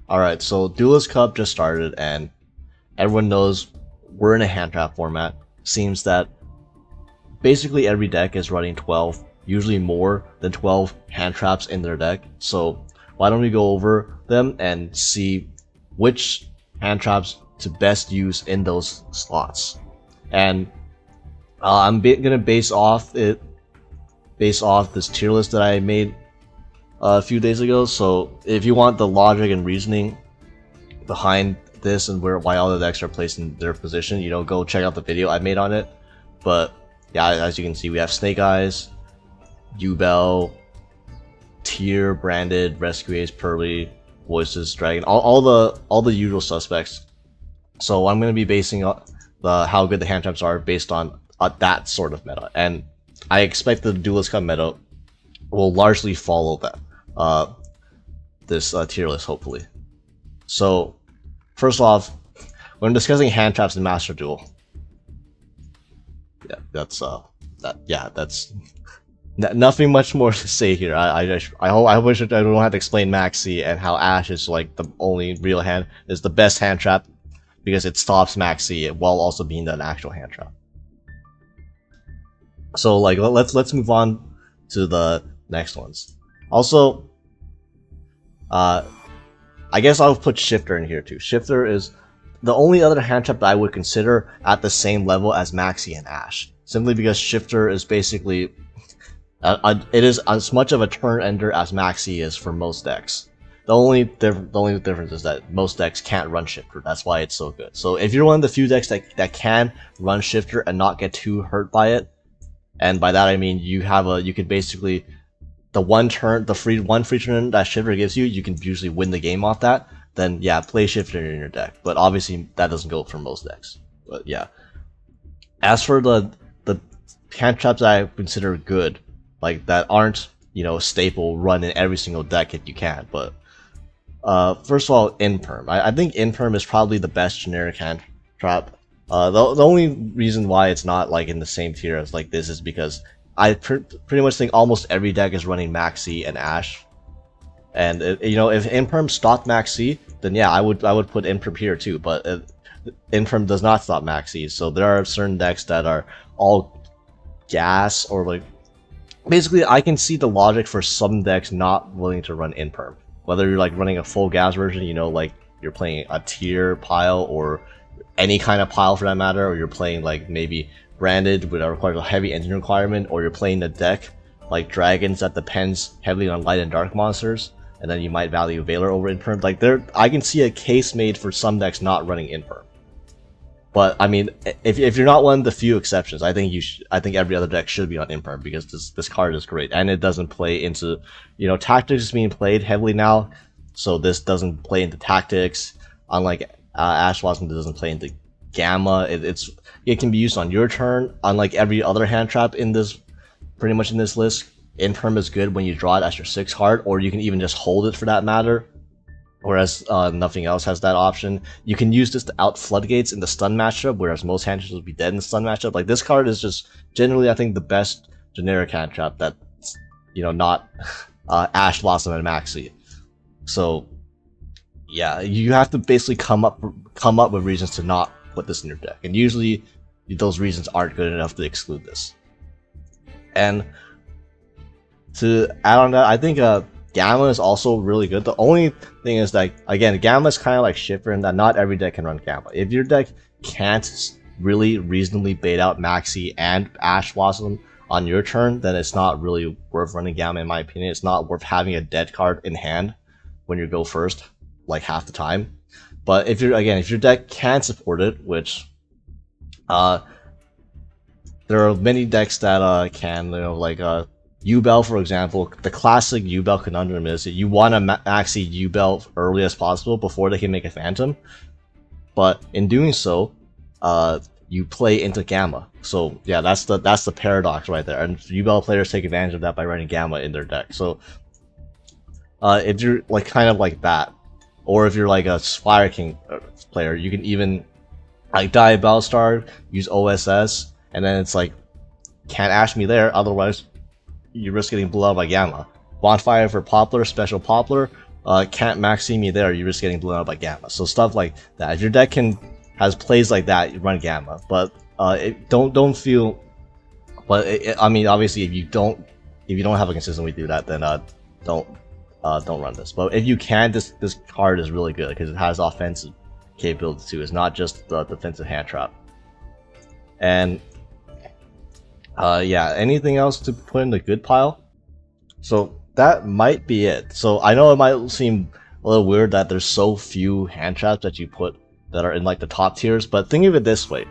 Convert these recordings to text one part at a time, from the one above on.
Alright, so Duelist Cup just started, and everyone knows we're in a hand trap format. Seems that basically every deck is running 12, usually more than 12 hand traps in their deck. So why don't we go over them and see which hand traps to best use in those slots. And I'm gonna base off this tier list that I made a few days ago. So if you want the logic and reasoning behind this and why all the decks are placed in their position, go check out the video I made on it. But yeah, as you can see, we have Snake Eyes, Yubel, Tier, Branded, Rescue Ace, Pearly, Voices, Dragon, all the usual suspects. So I'm going to be basing how good the hand traps are based on that sort of meta, and I expect the Duelist Cup meta will largely follow that this tier list, hopefully. So first off, when discussing hand traps in Master Duel, that's nothing much more to say here. I wish I don't have to explain Maxi and how Ash is like the only real is the best hand trap because it stops Maxi while also being an actual hand trap. So like let's move on to the next ones. Also, I guess I'll put Shifter in here too. Shifter is the only other hand trap that I would consider at the same level as Maxi and Ash, simply because Shifter is basically it is as much of a turn ender as Maxi is for most decks. The only difference is that most decks can't run Shifter. That's why it's so good. So if you're one of the few decks that can run Shifter and not get too hurt by it, and by that I mean you could basically the one free turn that Shifter gives you, you can usually win the game off that. Then yeah, play Shifter in your deck. But obviously that doesn't go for most decks. But yeah, as for the hand traps that I consider good, like that aren't staple run in every single deck if you can, but first of all, Imperm. I think Imperm is probably the best generic hand trap. The only reason why it's not like in the same tier as like this is because I pretty much think almost every deck is running Maxi and Ash, and if Imperm stopped Maxi, then yeah, I would put Imperm here too. But Imperm does not stop Maxi, so there are certain decks that are all gas or like. Basically, I can see the logic for some decks not willing to run Imperm. Whether you're like running a full gas version, like you're playing a tier pile or any kind of pile for that matter, or you're playing like maybe Branded with a heavy engine requirement, or you're playing a deck like Dragons that depends heavily on light and dark monsters, and then you might value Veiler over Imperm. Like I can see a case made for some decks not running Imperm. But I mean, if you're not one of the few exceptions, I think every other deck should be on Imperm because this card is great, and it doesn't play into tactics is being played heavily now, so this doesn't play into tactics. Unlike Ash Blossom, it doesn't play into Gamma. It can be used on your turn. Unlike every other hand trap in this, pretty much in this list, Imperm is good when you draw it as your 6th card, or you can even just hold it for that matter. Whereas nothing else has that option. You can use this to out floodgates in the stun matchup, whereas most hand traps would be dead in the stun matchup. Like this card is just generally, I think, the best generic hand trap that's not Ash Blossom and Maxi. So yeah, you have to basically come up with reasons to not put this in your deck, and usually those reasons aren't good enough to exclude this. And to add on that, I think Gamma is also really good. The only thing is that, again, Gamma is kind of like Shifter in that not every deck can run Gamma. If your deck can't really reasonably bait out Maxi and Ash Blossom on your turn, then it's not really worth running Gamma in my opinion. It's not worth having a dead card in hand when you go first, like half the time. But if your deck can support it, which there are many decks that can, like Yubel, for example. The classic Yubel conundrum is that you want to Maxi Yubel early as possible before they can make a Phantom, but in doing so, you play into Gamma. So yeah, that's the paradox right there, and Yubel players take advantage of that by running Gamma in their deck. So if you're like kind of like that, or if you're like a Fire King player, you can even like die Battlestar, use OSS, and then it's like, can't Ash me there, otherwise you risk getting blown up by Gamma. Bonfire for Poplar, Special Poplar, can't maxi me there, you're just getting blown out by Gamma. So stuff like that. If your deck has plays like that, you run Gamma. But don't feel. But I mean, obviously, if you don't have a consistent way to do that, then don't run this. But if you can, this card is really good because it has offensive capability too. It's not just the defensive hand trap. And yeah, anything else to put in the good pile? So that might be it. So I know it might seem a little weird that there's so few hand traps that you put that are in like the top tiers, but think of it this way: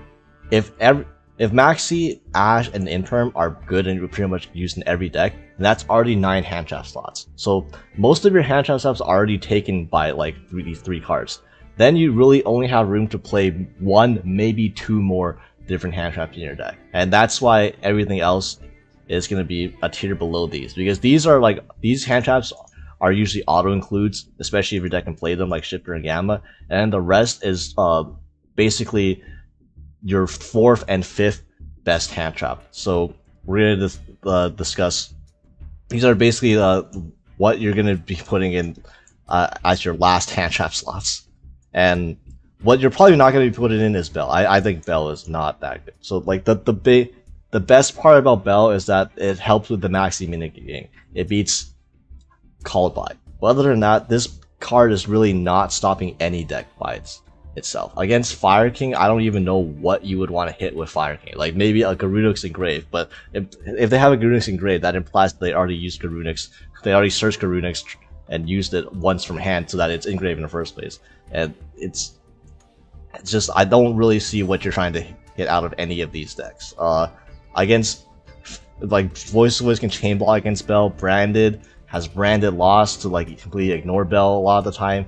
if Maxi, Ash, and Imperm are good and pretty much used in every deck, then that's already 9 hand trap slots. So most of your hand trap slots are already taken by like these 3 cards. Then you really only have room to play 1, maybe 2 more different hand traps in your deck, and that's why everything else is going to be a tier below these, because these hand traps are usually auto includes, especially if your deck can play them, like Shifter and Gamma, and the rest is basically your 4th and 5th best hand trap. So we're going to discuss, these are basically what you're going to be putting in as your last hand trap slots. And what you're probably not going to be putting in is Bell. I think Bell is not that good. So like the best part about Bell is that it helps with the maxi minigating. It beats Called By. But other than that, this card is really not stopping any deck by itself. Against Fire King, I don't even know what you would want to hit with Fire King. Like maybe a Garunix Engrave, but if they have a Garunix Engrave, that implies they already used Garunix. They already searched Garunix and used it once from hand so that it's engraved in the first place. And it's just, I don't really see what you're trying to get out of any of these decks. Against, like, Voice can chain block against Bell. Branded has Branded lost to like completely ignore Bell a lot of the time.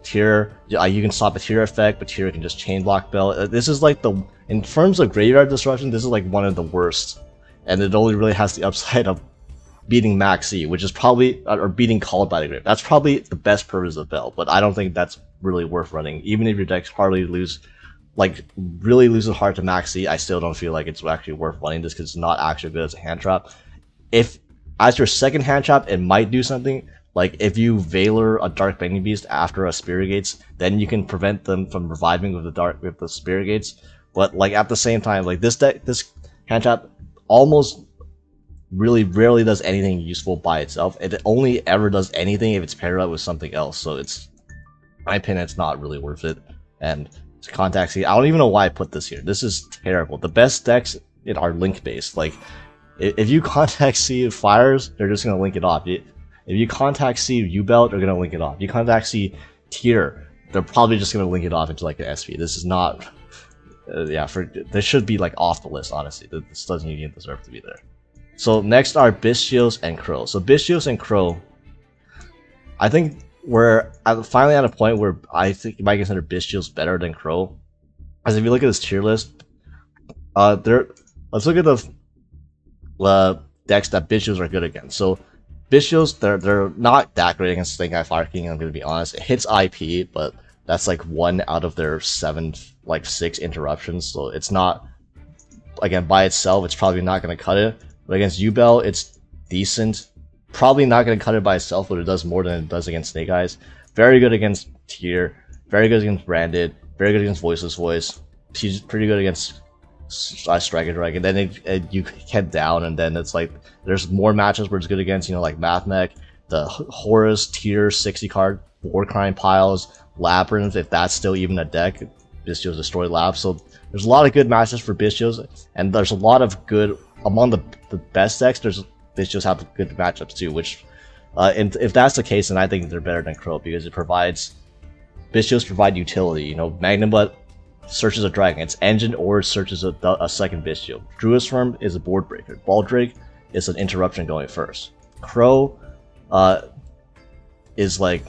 Tier, you can stop a tier effect, but tier can just chain block Bell. This is like in terms of graveyard disruption, this is like one of the worst, and it only really has the upside of beating Maxi, which is probably, or beating Called By the Grave. That's probably the best purpose of Bell, but I don't think that's really worth running. Even if your deck's really loses hard to Maxi, I still don't feel like it's actually worth running this because it's not actually good as a hand trap. If as your second hand trap, it might do something. Like if you Valor a Dark Bending Beast after a Spirit Gates, then you can prevent them from reviving with the Spirit Gates. But like at the same time, like this hand trap almost really rarely does anything useful by itself. It only ever does anything if it's paired up with something else. So it's, in my opinion, it's not really worth it. And Contact Seed, I don't even know why I put this here. This is terrible. The best decks are link based. Like if you Contact Seed Fires, they're just gonna link it off. If you Contact Seed U-Belt, they're gonna link it off. You Contact Seed Tier, they're probably just gonna link it off into like an SP. This is not. This should be like off the list. Honestly, this doesn't even deserve to be there. So next are Bystios and Crow. So Bystios and Crow, I think we're finally at a point where I think you might consider Bystios better than Crow. As if you look at this tier list, let's look at the decks that Bystios are good against. So Bystios, they're not that great against Snake Eye Fire King, I'm gonna be honest. It hits IP, but that's like 1 out of their 6 interruptions, so it's not, again, by itself, it's probably not gonna cut it. But against U-Bell, it's decent. Probably not going to cut it by itself, but it does more than it does against Snake Eyes. Very good against Tier. Very good against Branded. Very good against Voiceless Voice. She's pretty good against Striker Dragon. Then you head down, and then it's like there's more matches where it's good against, like Mathmech, the Horus Tier 60 card, Warcrime Piles, Labyrinth, if that's still even a deck. Bystios Destroy Lab. So there's a lot of good matches for Bystios, and there's a lot of good among the best decks. Bystios have good matchups too, which and if that's the case, then I think they're better than Crow because Bystios provide utility. Magnum Butt searches a dragon, it's engine, or it searches a second Bystio. Druid's Firm is a board breaker. Baldrake is an interruption going first. Crow is like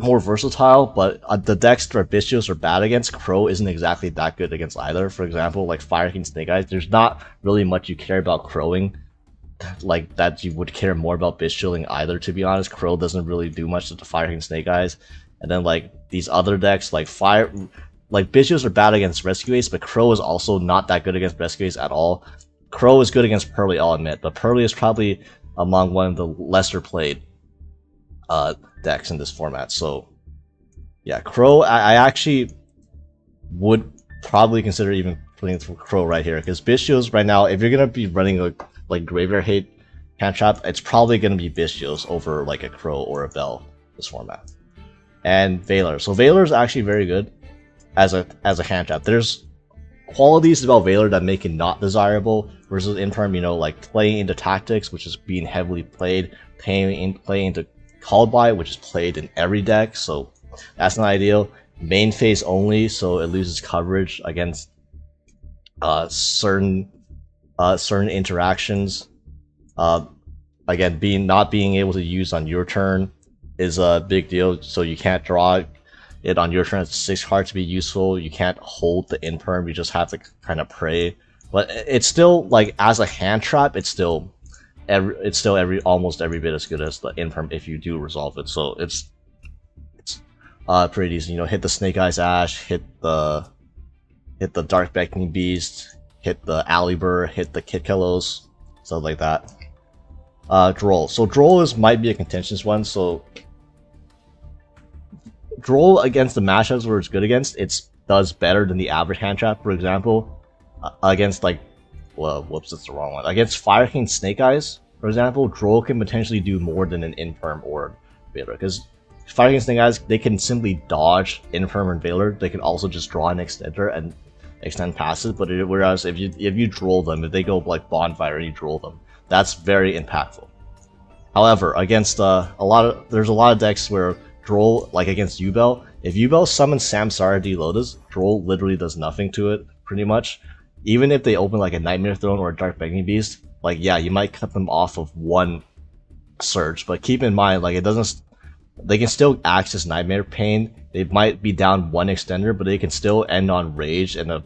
more versatile, but the decks that Bystios are bad against, Crow isn't exactly that good against either. For example, like Fire King Snake Eyes, there's not really much you care about crowing like that you would care more about Bystioing either, to be honest. Crow doesn't really do much to the Fire King Snake Eyes. And then like these other decks, like Bystios are bad against Rescue Ace, but Crow is also not that good against Rescue Ace at all. Crow is good against Pearly, I'll admit, but Pearly is probably among one of the lesser played decks in this format. So yeah, Crow, I actually would probably consider even putting Crow right here, because Bestials right now, if you're gonna be running a like Graveyard Hate hand trap, it's probably gonna be Bestials over like a Crow or a Bell this format. And Valor. So Valor is actually very good as a hand trap. There's qualities about Valor that make it not desirable versus Imperm, you know, like playing into Tactics, which is being heavily played, playing into Called By, which is played in every deck, so that's not ideal. Main phase only, so it loses coverage against certain interactions. Again, not being able to use on your turn is a big deal, so you can't draw it on your turn. It's 6 cards to be useful. You can't hold the Imperm, you just have to kind of pray. But it's still, like, as a hand trap, it's still almost every bit as good as the Imperm if you do resolve it. So it's pretty decent. You know, hit the Snake Eyes Ash, hit the Dark Beckoning Beast, hit the Alibur, hit the Kitkelos, stuff like that. Droll. So Droll might be a contentious one. So Droll against the matchups where it's good against, it does better than the average hand trap. For example, against like, well, whoops, that's the wrong one. Against Fire King Snake Eyes, for example, Droll can potentially do more than an Imperm or Valor, because Fire King Snake Eyes, they can simply dodge Imperm and Valor. They can also just draw an extender and extend passive. But whereas if you Droll them, if they go like Bonfire and you Droll them, that's very impactful. However, against there's a lot of decks where Droll, like against Yubel, if Yubel summons Samsara D Lotus, Droll literally does nothing to it, pretty much. Even if they open like a Nightmare Throne or a Dark Beckoning Beast, like, yeah, you might cut them off of one surge, but keep in mind, like, they can still access Nightmare Pain. They might be down one extender, but they can still end on Rage and a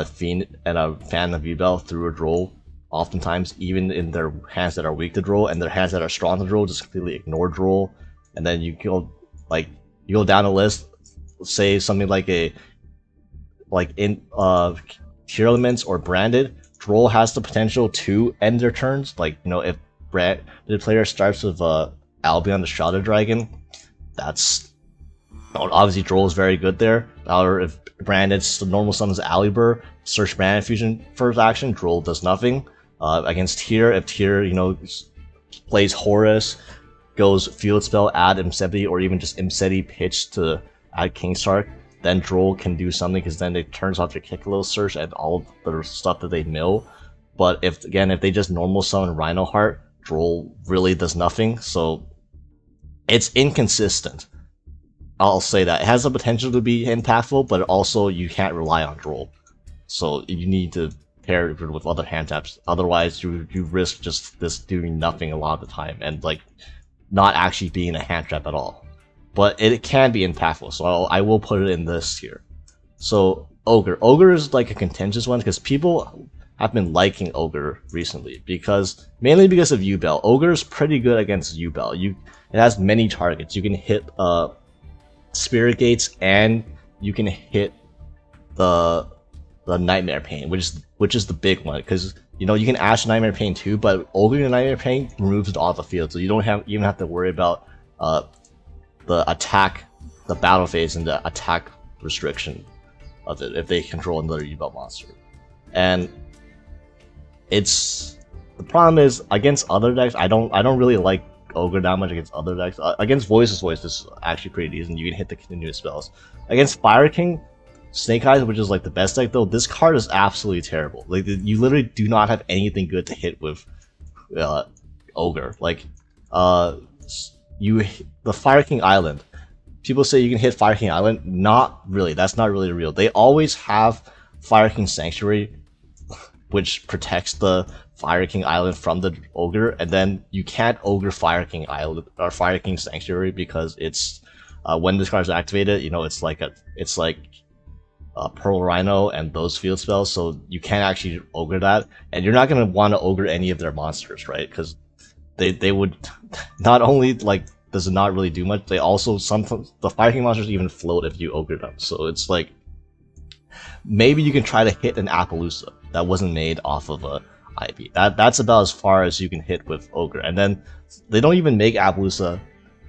Fiend and a Fan of Yubel through a Droll. Oftentimes, even in their hands that are weak to Droll, and their hands that are strong to Droll, just completely ignore Droll. And then you go down a list, say something like Tier Elements or Branded. Droll has the potential to end their turns. Like, you know, if the player starts with Albion the Shrouded Dragon, that's obviously Droll is very good there. However, if Branded normal summons Alibur, search Branded Fusion first action, Droll does nothing. Against Tyr, if Tyr, you know, plays Horus, goes Field Spell, add Imseti, or even just Imseti pitch to add Kingstark, then Droll can do something, because then it turns off your Kikalo search and all the stuff that they mill. But if they just normal summon Rhino Heart, Droll really does nothing. So it's inconsistent. I'll say that. It has the potential to be impactful, but also you can't rely on Droll. So you need to pair it with other hand taps. Otherwise, you risk just this doing nothing a lot of the time and like not actually being a hand trap at all. But it can be impactful, so I will put it in this tier. So Ogre. Ogre is like a contentious one because people have been liking Ogre recently, mainly because of Yubel. Ogre is pretty good against Yubel. It has many targets. You can hit Spirit Gates, and you can hit the Nightmare Pain, which is the big one, because you know you can Ash Nightmare Pain too, but Ogre and Nightmare Pain removes it off the field, so you don't even have to worry about the attack, the battle phase, and the attack restriction of it if they control another Yubel monster. And the problem is against other decks, I don't really like Ogre that much against other decks. Against Voice, this is actually pretty decent. You can hit the continuous spells. Against Fire King, Snake Eyes, which is like the best deck though, this card is absolutely terrible. Like, you literally do not have anything good to hit with Ogre. Like, the Fire King Island. People say you can hit Fire King Island. Not really. That's not really real. They always have Fire King Sanctuary, which protects the Fire King Island from the Ogre, and then you can't Ogre Fire King Island or Fire King Sanctuary because it's when this card is activated, you know, it's like Pearl Rhino and those field spells, so you can't actually Ogre that, and you're not gonna want to Ogre any of their monsters, right? Because they would not only like does it not really do much, they also sometimes the Fire King monsters even float if you Ogre them. So it's like maybe you can try to hit an Appaloosa that wasn't made off of a IP. That's about as far as you can hit with Ogre. And then they don't even make Appaloosa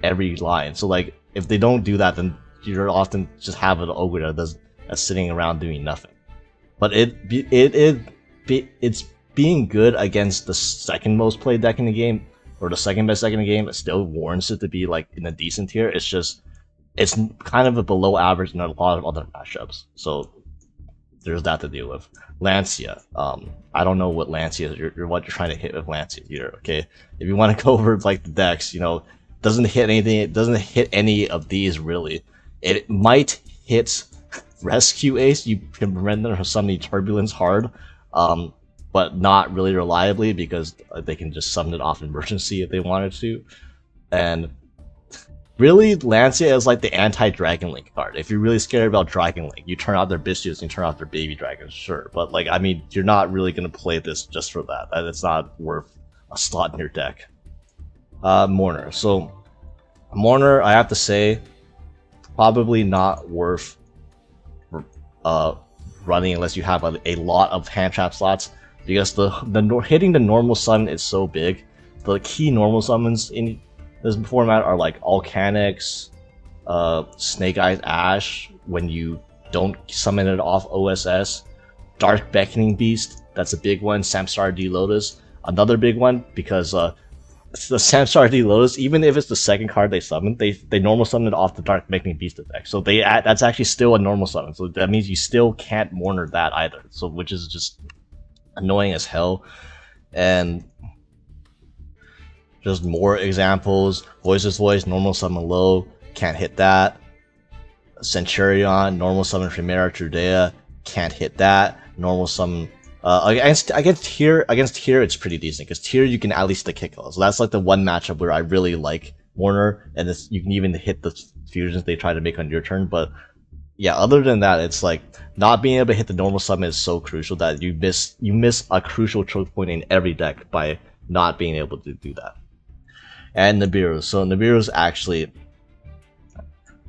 every line. So like if they don't do that, then you're often just have an ogre that's sitting around doing nothing. But it's being good against the second most played deck in the game, or the second best deck in the game. It still warrants it to be like in a decent tier. It's just it's kind of a below average in a lot of other matchups. So there's that to deal with. Lancia. I don't know what Lancia is. What you're trying to hit with Lancia here. Okay, if you want to go over like the decks, you know, doesn't hit anything. It doesn't hit any of these really. It might hit Rescue Ace. You can prevent them from summoning Turbulence hard, but not really reliably because they can just summon it off emergency if they wanted to. And really, Lancia is like the anti-Dragon Link card. If you're really scared about Dragon Link, you turn out their Biscuits and you turn out their Baby Dragons, sure. But like, I mean, you're not really going to play this just for that. It's not worth a slot in your deck. Mourner. So, Mourner, I have to say, probably not worth running unless you have a lot of hand trap slots, because hitting the normal summon is so big. The key normal summons in this format are like Alcanix, Snake Eyes Ash when you don't summon it off OSS, Dark Beckoning Beast, that's a big one, Samsara D Lotus, another big one, because the Samsara D Lotus, even if it's the second card they summon, they normal summon it off the Dark Beckoning Beast effect. So that's actually still a normal summon. So that means you still can't Mourner that either. So which is just annoying as hell. And just more examples. Voiceless Voice, normal summon low, can't hit that. Centurion, normal summon Primera Trudea, can't hit that. Normal summon against Tier it's pretty decent, because Tier you can at least the kick off. So that's like the one matchup where I really like Mourner, and you can even hit the fusions they try to make on your turn. But yeah, other than that, it's like not being able to hit the normal summon is so crucial that you miss a crucial choke point in every deck by not being able to do that. And Nibiru. So Nibiru's actually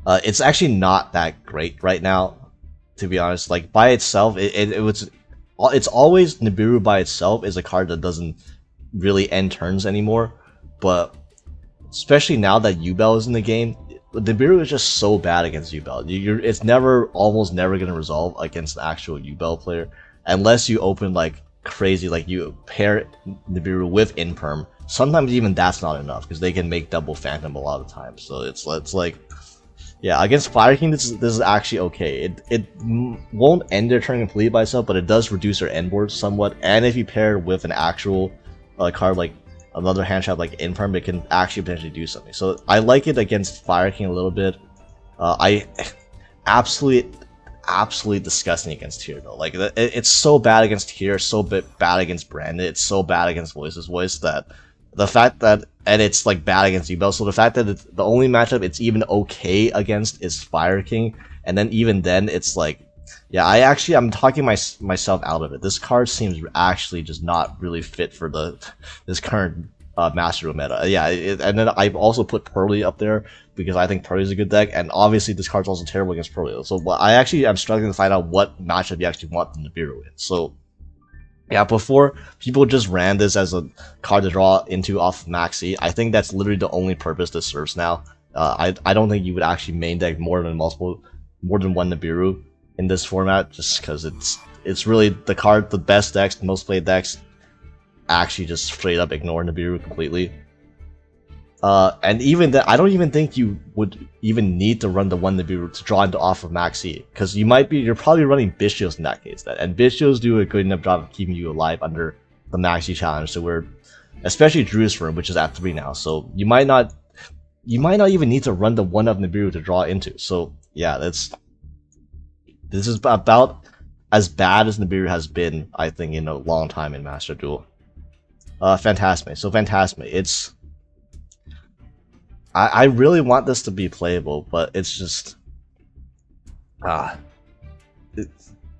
it's actually not that great right now, to be honest. Like by itself, it's always Nibiru by itself is a card that doesn't really end turns anymore. But especially now that Yubel is in the game, Nibiru is just so bad against Yubel. It's almost never gonna resolve against the actual Yubel player unless you open like crazy, like you pair Nibiru with Inperm. Sometimes even that's not enough because they can make double Phantom a lot of times. So it's like, yeah, against Fire King this is actually okay. It won't end their turn completely by itself, but it does reduce their end board somewhat. And if you pair it with an actual card like another hand trap like Inperm, it can actually potentially do something. So I like it against Fire King a little bit. I absolutely disgusting against Tier though. Like it's so bad against Tier, so bad against Branded, it's so bad against Voiceless Voice that the fact that, and it's like bad against Yubel, so the fact that the only matchup it's even okay against is Fire King, and then even then it's like, yeah, I'm talking myself out of it. This card seems actually just not really fit for this current Master Duel meta. Yeah, and then I've also put Pearly up there because I think Pearly is a good deck, and obviously this card's also terrible against Pearly. So I actually am struggling to find out what matchup you actually want the Nibiru in. So yeah, before people just ran this as a card to draw into off of Maxi, I think that's literally the only purpose this serves now. I don't think you would actually main deck more than one Nibiru in this format, just because it's really the best decks, the most played decks actually just straight up ignore Nibiru completely. And even that, I don't even think you would even need to run the one Nibiru to draw into off of Maxi, because you're probably running Bishios in that case, and Bishios do a good enough job of keeping you alive under the Maxi challenge. So especially Druid's Firm, which is at 3 now, so you might not even need to run the one of Nibiru to draw into. So yeah, this is about as bad as Nibiru has been, I think, in a long time in Master Duel. Phantasme. So Phantasme, it's I really want this to be playable, but it's just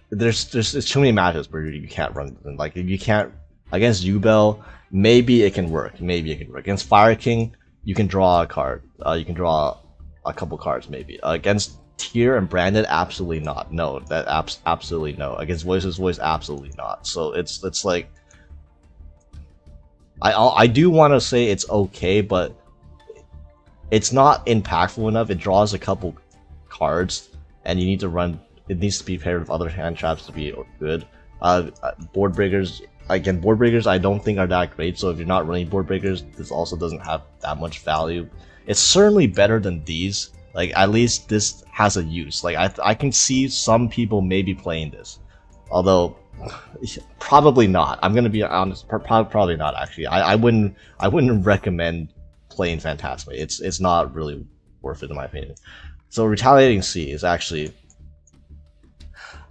there's too many matches where you can't run them. Like if you can't against Yubel, maybe it can work. Against Fire King, you can draw a card. You can draw a couple cards maybe. Against Tier and Branded, absolutely not. No, that absolutely no. Against Voiceless Voice, absolutely not. So it's like I do want to say it's okay, but it's not impactful enough. It draws a couple cards, and you need to run. It needs to be paired with other hand traps to be good. Board breakers, again, board breakers I don't think are that great. So if you're not running board breakers, this also doesn't have that much value. It's certainly better than these. Like, at least this has a use. Like, I can see some people maybe playing this, although probably not. I'm gonna be honest, probably not actually. I wouldn't recommend playing Phantasme. It's not really worth it in my opinion. So Retaliating Sea is actually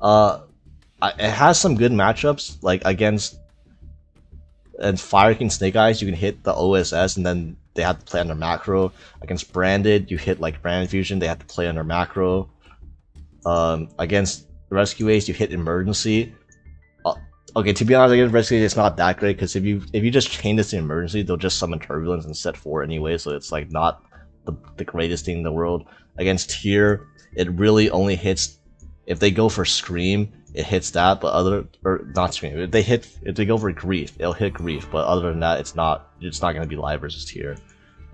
it has some good matchups, like against Fire King Snake Eyes. You can hit the OSS and then they have to play under macro. Against Branded, you hit like Branded Fusion, they have to play under macro. Against Rescue Ace, you hit Emergency. Okay, to be honest, against Rescue Ace, it's not that great because if you just chain this to Emergency, they'll just summon Turbulence and set 4 anyway, so it's like not the greatest thing in the world. Against Tier, it really only hits if they go for Scream. It hits that, but not Scream. If they go for Grief, it'll hit Grief. But other than that, it's not going to be live versus Tier.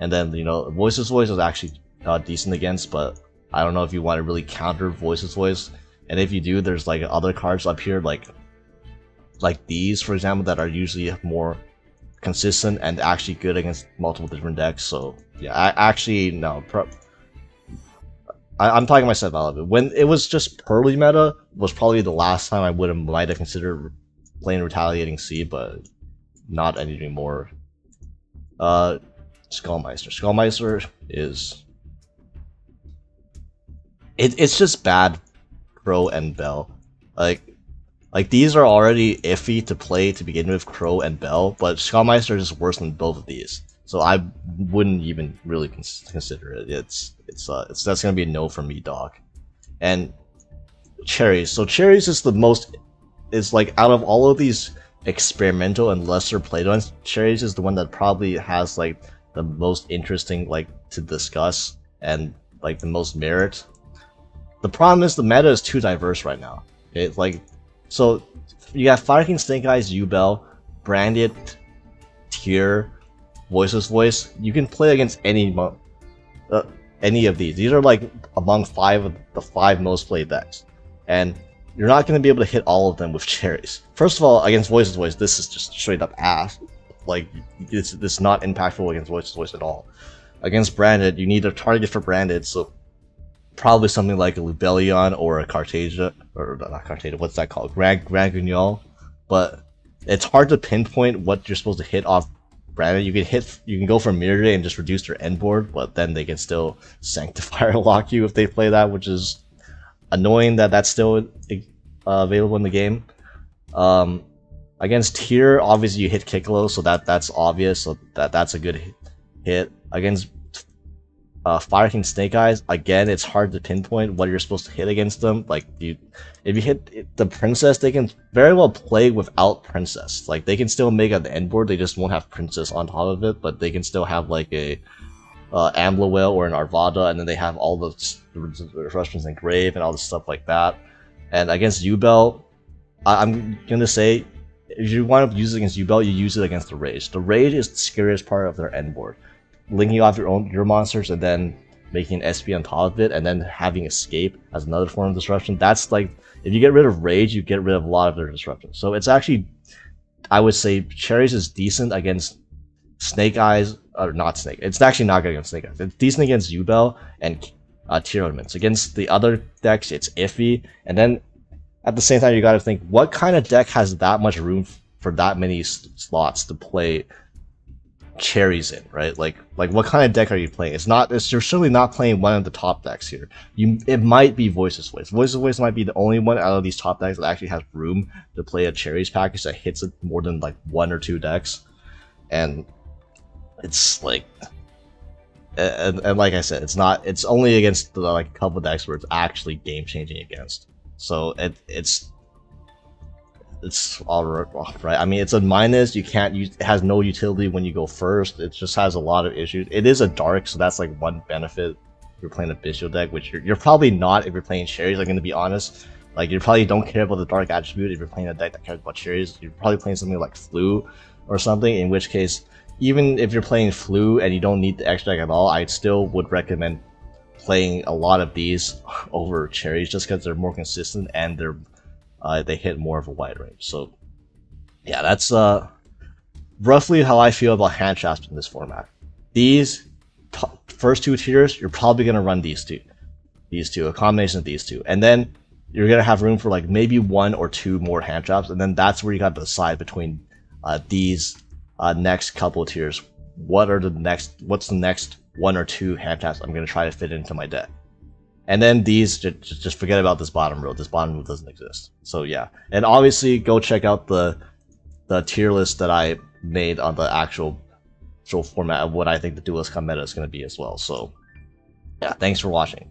And then Voice's Voice is actually decent against, but I don't know if you want to really counter Voice's Voice. And if you do, there's like other cards up here like these, for example, that are usually more consistent and actually good against multiple different decks. So yeah, I'm talking myself out of it. When it was just Pearly meta, was probably the last time I might have considered playing Retaliating Sea, but not anymore. Skullmeister. Skullmeister is it's just bad Crow and Bell. Like these are already iffy to play to begin with, Crow and Bell, but Skullmeister is worse than both of these. So I wouldn't even really consider it. That's gonna be a no for me, dog. And Cherries. So Cherries is is like out of all of these experimental and lesser played ones, Cherries is the one that probably has like the most interesting to discuss and like the most merit. The problem is the meta is too diverse right now. Okay? So you got Fire King Snake Eyes, U-Bell, Branded, Tier, Voice's Voice. You can play against any of these. These are like among the 5 most played decks, and you're not going to be able to hit all of them with Cherries. First of all, against Voice's Voice, this is just straight up ass. Like it's not impactful against Voice's Voice at all. Against Branded, you need a target for Branded, so probably something like a Lubellion or a Cartagia, or not Cartagia, what's that called? Grand Guignol. But it's hard to pinpoint what you're supposed to hit off Branded. You can go for Mirror and just reduce their end board, but then they can still Sanctifier lock you if they play that, which is annoying that that's still available in the game. Against Tier, obviously you hit Kiklo, so that's obvious, so that's a good hit. Against Fire King Snake Eyes, again, it's hard to pinpoint what you're supposed to hit against them. Like, if you hit the Princess, they can very well play without Princess. Like, they can still make an end board, they just won't have Princess on top of it, but they can still have like a Amblawell or an Arvada, and then they have all the Disruptions in Grave and all the stuff like that. And against U-Bell, I'm gonna say, if you want to use it against U-Bell, you use it against the Rage. The Rage is the scariest part of their end board. Linking off your monsters and then making an SP on top of it, and then having Escape as another form of disruption. That's like, if you get rid of Rage, you get rid of a lot of their disruptions. So it's actually, I would say Cherries is decent against Snake Eyes, or not Snake. It's actually not good against Snake Eyes. It's decent against U-Bell and Tier Elements. Against the other decks, it's iffy. And then at the same time, you got to think, what kind of deck has that much room for that many slots to play Cherries in, right? Like what kind of deck are you playing? You're surely not playing one of the top decks here. It might be Voice's Voice. Voice's Voice might be the only one out of these top decks that actually has room to play a Cherries package that hits it more than like 1 or 2 decks. And it's like, and like I said, it's only against a couple decks where it's actually game changing against. So it's all right. I mean, it's a minus. You can't use. It has no utility when you go first. It just has a lot of issues. It is a dark, so that's like one benefit. If you're playing a Bishop deck, which you're probably not if you're playing Cherries. I'm gonna be honest. Like, you probably don't care about the dark attribute if you're playing a deck that cares about Cherries. You're probably playing something like Flu or something, in which case even if you're playing Flu and you don't need the extra deck at all, I still would recommend playing a lot of these over Cherries just because they're more consistent and they hit more of a wide range. So yeah, that's roughly how I feel about hand traps in this format. These first 2 tiers, you're probably gonna run these two, a combination of these two, and then you're gonna have room for like maybe 1 or 2 more hand traps, and then that's where you got to decide between these next couple of tiers. What's the next 1 or 2 hand traps I'm gonna try to fit into my deck? And then these, just forget about this bottom row. This bottom row doesn't exist. So yeah, and obviously go check out the tier list that I made on the actual format of what I think the Duelist Cup meta is going to be as well. So yeah, thanks for watching.